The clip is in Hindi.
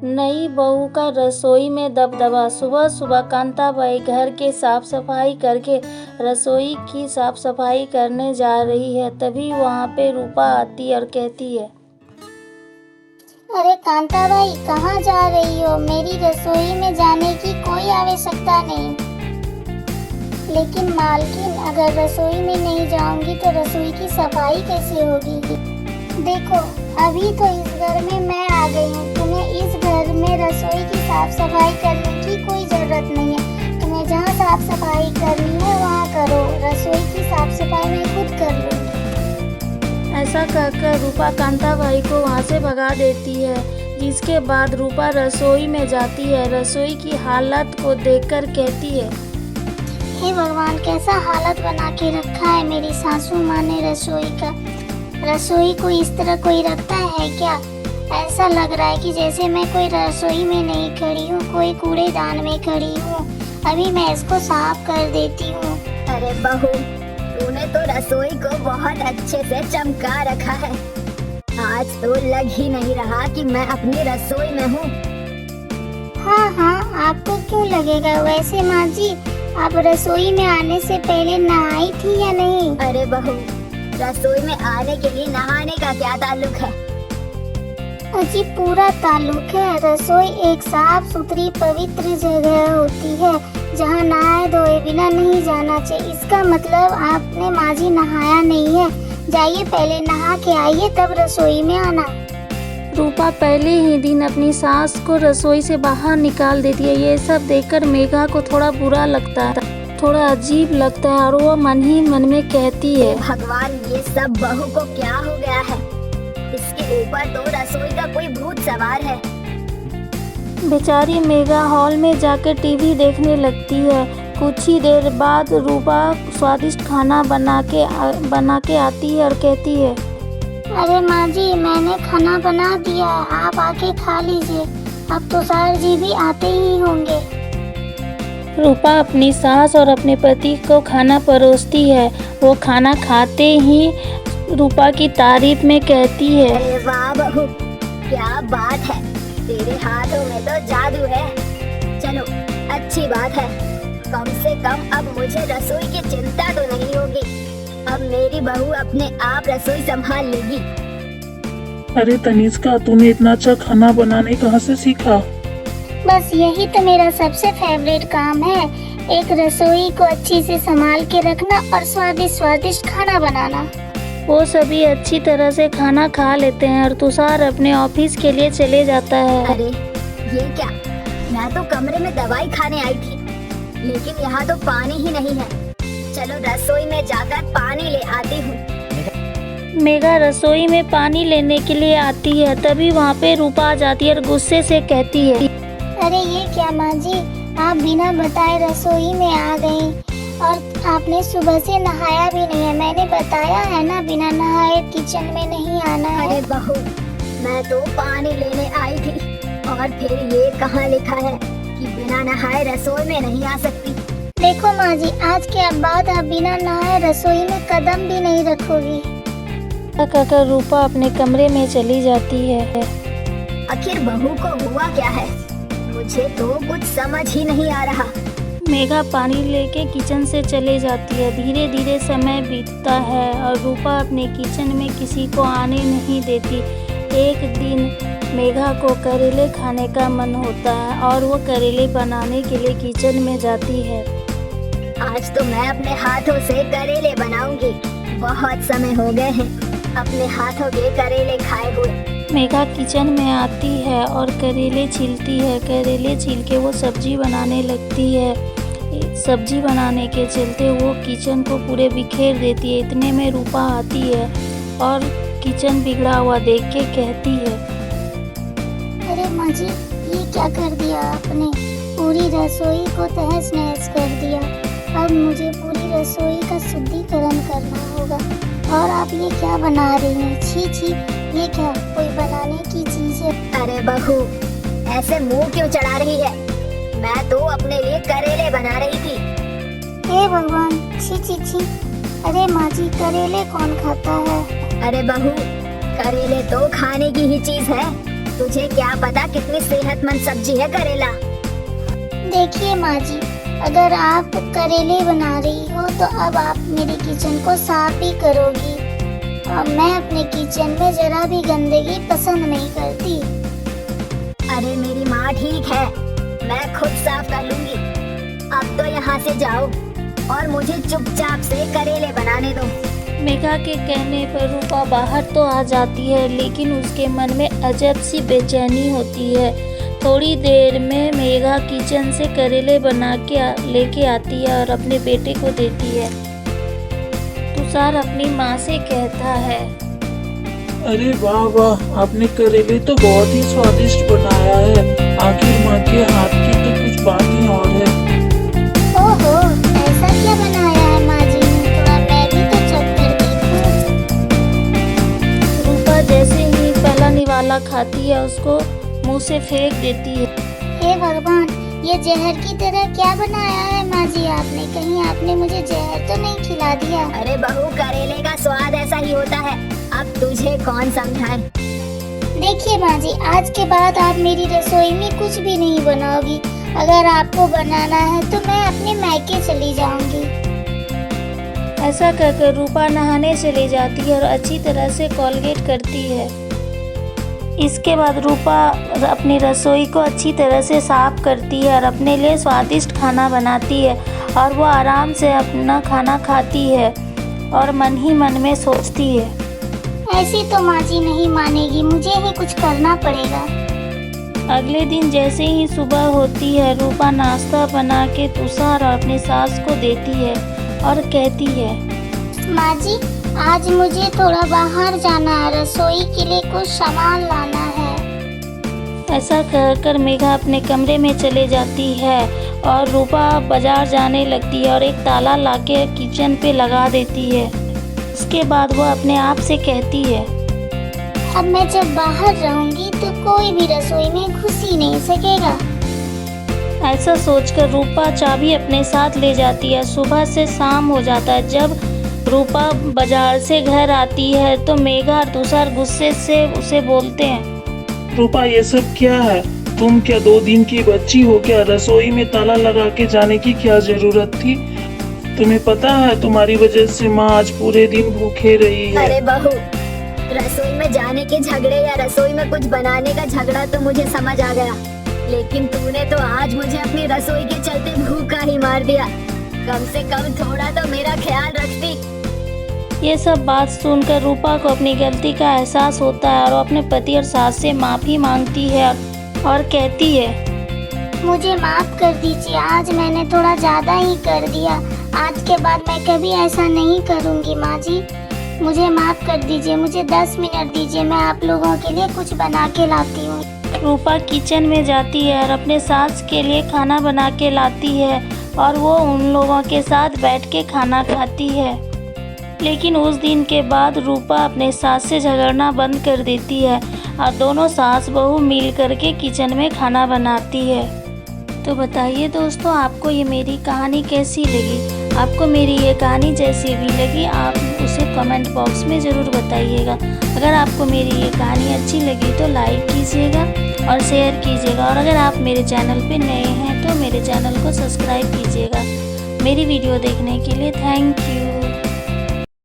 नई बहू का रसोई में दबदबा। सुबह सुबह कांताबाई घर के साफ सफाई करके रसोई की साफ सफाई करने जा रही है। तभी वहाँ पे रूपा आती और कहती है, अरे कांताबाई, कहाँ जा रही हो? मेरी रसोई में जाने की कोई आवश्यकता नहीं। लेकिन मालकिन, अगर रसोई में नहीं जाऊंगी तो रसोई की सफाई कैसे होगी? देखो, अभी तो इस घर में मैं आ गई हूँ। तुम्हें इस घर में रसोई की साफ सफाई करने की कोई जरूरत नहीं है। तुम्हें जहाँ साफ सफाई करनी है वहाँ करो। रसोई की साफ सफाई मैं खुद कर लूँगी। ऐसा कहकर रूपा कांताबाई को वहाँ से भगा देती है। जिसके बाद रूपा रसोई में जाती है। रसोई की हालत को देखकर कहती है, हे भगवान, कैसा हालत बना के रखा है मेरी सासू माँ ने रसोई का। रसोई को इस तरह कोई रखता है क्या? ऐसा लग रहा है कि जैसे मैं कोई रसोई में नहीं खड़ी हूँ, कोई कूड़ेदान में खड़ी हूँ। अभी मैं इसको साफ कर देती हूँ। अरे बहू, तूने तो रसोई को बहुत अच्छे से चमका रखा है। आज तो लग ही नहीं रहा कि मैं अपनी रसोई में हूँ। हाँ, आपको क्यों लगेगा? वैसे माँ जी, आप रसोई में आने से पहले नहाई थी या नहीं? अरे बहू, रसोई में आने के लिए नहाने का क्या ताल्लुक है? अजी, पूरा ताल्लुक है। रसोई एक साफ सुथरी पवित्र जगह होती है जहाँ नहाए धोए बिना नहीं जाना चाहिए। इसका मतलब आपने माँ जी नहाया नहीं है। जाइए, पहले नहा के आइए, तब रसोई में आना। रूपा पहले ही दिन अपनी सास को रसोई से बाहर निकाल देती है। ये सब देखकर मेघा को थोड़ा बुरा लगता है, थोड़ा अजीब लगता है और वो मन ही मन में कहती है, भगवान, ये सब बहू को क्या हो गया है? इसके ऊपर तो रसोई का कोई भूत सवार है। बेचारी मेघा हॉल में जाकर टीवी देखने लगती है। कुछ ही देर बाद रूपा स्वादिष्ट खाना बना के आती है और कहती है, अरे माँ जी, मैंने खाना बना दिया है, आप आके खा लीजिए। अब तो सर जी भी आते ही होंगे। रूपा अपनी सास और अपने पति को खाना परोसती है। वो खाना खाते ही रूपा की तारीफ में कहती है, अरे वाह बहू, क्या बात है, तेरे हाथों में तो जादू है। चलो, अच्छी बात है। कम से कम अब मुझे रसोई की चिंता तो नहीं होगी। अब मेरी बहू अपने आप रसोई संभाल लेगी। अरे तनिष्का, तूने इतना अच्छा खाना बनाने कहाँ से सीखा? बस यही तो मेरा सबसे फेवरेट काम है, एक रसोई को अच्छी से संभाल के रखना और स्वादिष्ट खाना बनाना। वो सभी अच्छी तरह से खाना खा लेते हैं और तुषार अपने ऑफिस के लिए चले जाता है। अरे ये क्या, मैं तो कमरे में दवाई खाने आई थी, लेकिन यहाँ तो पानी ही नहीं है। चलो रसोई में जाकर पानी ले आती हूँ। मेघा रसोई में पानी लेने के लिए आती है। तभी वहाँ पे रूपा आ जाती है और गुस्से से कहती है, अरे ये क्या माँ जी, आप बिना बताए रसोई में आ गई और आपने सुबह से नहाया भी नहीं है। मैंने बताया है ना, बिना नहाए किचन में नहीं आना है। अरे बहू, मैं तो पानी लेने आई थी और फिर ये कहाँ लिखा है कि बिना नहाए रसोई में नहीं आ सकती? देखो माँ जी, आज के बाद आप बिना नहाए रसोई में कदम भी नहीं रखोगी। कहकर रूपा अपने कमरे में चली जाती है। आखिर बहू को हुआ क्या है? मुझे तो कुछ समझ ही नहीं आ रहा। मेघा पानी लेके किचन से चले जाती है। धीरे धीरे समय बीतता है और रूपा अपने किचन में किसी को आने नहीं देती। एक दिन मेघा को करेले खाने का मन होता है और वो करेले बनाने के लिए किचन में जाती है। आज तो मैं अपने हाथों से करेले बनाऊंगी। बहुत समय हो गए हैं अपने हाथों के करेले खाए हुए। मेघा किचन में आती है और करेले छीलती है। करेले छील के वो सब्जी बनाने लगती है। सब्जी बनाने के चलते वो किचन को पूरे बिखेर देती है। इतने में रूपा आती है और किचन बिगड़ा हुआ देख के कहती है, अरे माँ जी, ये क्या कर दिया आपने? पूरी रसोई को तहस नहस कर दिया। अब मुझे पूरी रसोई का शुद्धिकरण करना होगा। और आप ये क्या बना रही हैं? छी छी, ये क्या कोई बनाने की चीज है? अरे बहू, ऐसे मुंह क्यों चढ़ा रही है? मैं तो अपने लिए करेले बना रही थी। हे भगवान, छी छी छी। अरे माँ जी, करेले कौन खाता है? अरे बहू, करेले तो खाने की ही चीज है। तुझे क्या पता कितनी सेहतमंद सब्जी है करेला। देखिए माँ जी, अगर आप करेले बना रही हो तो अब आप मेरे किचन को साफ भी करोगी। और मैं अपने किचन में जरा भी गंदगी पसंद नहीं करती। अरे मेरी माँ ठीक है, मैं खुद साफ कर लूंगी। अब तो यहाँ से जाओ और मुझे चुपचाप से करेले बनाने दो। मेघा के कहने पर रूपा बाहर तो आ जाती है, लेकिन उसके मन में अजब सी बेचैनी होती है। थोड़ी देर में मेघा किचन से करेले बना के लेके आती है और अपने बेटे को देती है। तुषार अपनी माँ से कहता है, अरे वाह वाह, आपने करेले तो बहुत ही स्वादिष्ट बनाया है। आखिर माँ के हाथ की तो कुछ बात ही और है। ओहो, ऐसा क्या बनाया है माँ जी ने? थोड़ा मैं भी तो चख कर देखूं। रूपा जैसे ही पहला निवाला खाती है उसको मुंह से फेंक देती है। हे भगवान, ये जहर की तरह क्या बनाया है माँ जी आपने? कहीं आपने मुझे जहर तो नहीं खिला दिया? अरे बहू, करेले का स्वाद ऐसा ही होता है, अब तुझे कौन समझाए। देखिए माँ जी, आज के बाद आप मेरी रसोई में कुछ भी नहीं बनाओगी। अगर आपको बनाना है तो मैं अपने मायके चली जाऊंगी। ऐसा कहकर रूपा नहाने चली जाती है और अच्छी तरह से कोलगेट करती है। इसके बाद रूपा अपनी रसोई को अच्छी तरह से साफ करती है और अपने लिए स्वादिष्ट खाना बनाती है और वो आराम से अपना खाना खाती है और मन ही मन में सोचती है, ऐसी तो माँ जी नहीं मानेगी, मुझे ही कुछ करना पड़ेगा। अगले दिन जैसे ही सुबह होती है, रूपा नाश्ता बना के तुषार और अपनी सास को देती है और कहती है, माँ जी, आज मुझे थोड़ा बाहर जाना है, रसोई के लिए कुछ सामान लाना है। ऐसा कहकर मेघा अपने कमरे में चले जाती है और रूपा बाजार जाने लगती है और एक ताला लाके किचन पे लगा देती है। उसके बाद वो अपने आप से कहती है, अब मैं जब बाहर रहूंगी तो कोई भी रसोई में घुस ही नहीं सकेगा। ऐसा सोचकर रूपा चाबी अपने साथ ले जाती है। सुबह से शाम हो जाता है। जब रूपा बाजार से घर आती है तो मेघा और तुषार गुस्से से उसे बोलते हैं, रूपा, ये सब क्या है? तुम क्या 2 दिन की बच्ची हो क्या? रसोई में ताला लगा के जाने की क्या जरूरत थी? तुम्हें पता है तुम्हारी वजह से माँ आज पूरे दिन भूखे रही है। अरे बहू, रसोई में जाने के झगड़े या रसोई में कुछ बनाने का झगड़ा तो मुझे समझ आ गया, लेकिन तूने तो आज मुझे अपनी रसोई के चलते भूखा ही मार दिया। कम से कम थोड़ा तो मेरा ख्याल रखती। ये सब बात सुनकर रूपा को अपनी गलती का एहसास होता है और वो अपने पति और सास से माफ़ी मांगती है और कहती है, मुझे माफ कर दीजिए, आज मैंने थोड़ा ज्यादा ही कर दिया। आज के बाद मैं कभी ऐसा नहीं करूंगी माँ जी, मुझे माफ कर दीजिए। मुझे 10 मिनट दीजिए, मैं आप लोगों के लिए कुछ बना के लाती हूँ। रूपा किचन में जाती है और अपने सास के लिए खाना बना के लाती है और वो उन लोगों के साथ बैठ के खाना खाती है। लेकिन उस दिन के बाद रूपा अपने सास से झगड़ना बंद कर देती है और दोनों सास बहू मिल करके किचन में खाना बनाती है। तो बताइए दोस्तों, आपको ये मेरी कहानी कैसी लगी? आपको मेरी ये कहानी जैसी भी लगी आप उसे कमेंट बॉक्स में ज़रूर बताइएगा। अगर आपको मेरी ये कहानी अच्छी लगी तो लाइक कीजिएगा और शेयर कीजिएगा, और अगर आप मेरे चैनल पे नए हैं तो मेरे चैनल को सब्सक्राइब कीजिएगा। मेरी वीडियो देखने के लिए थैंक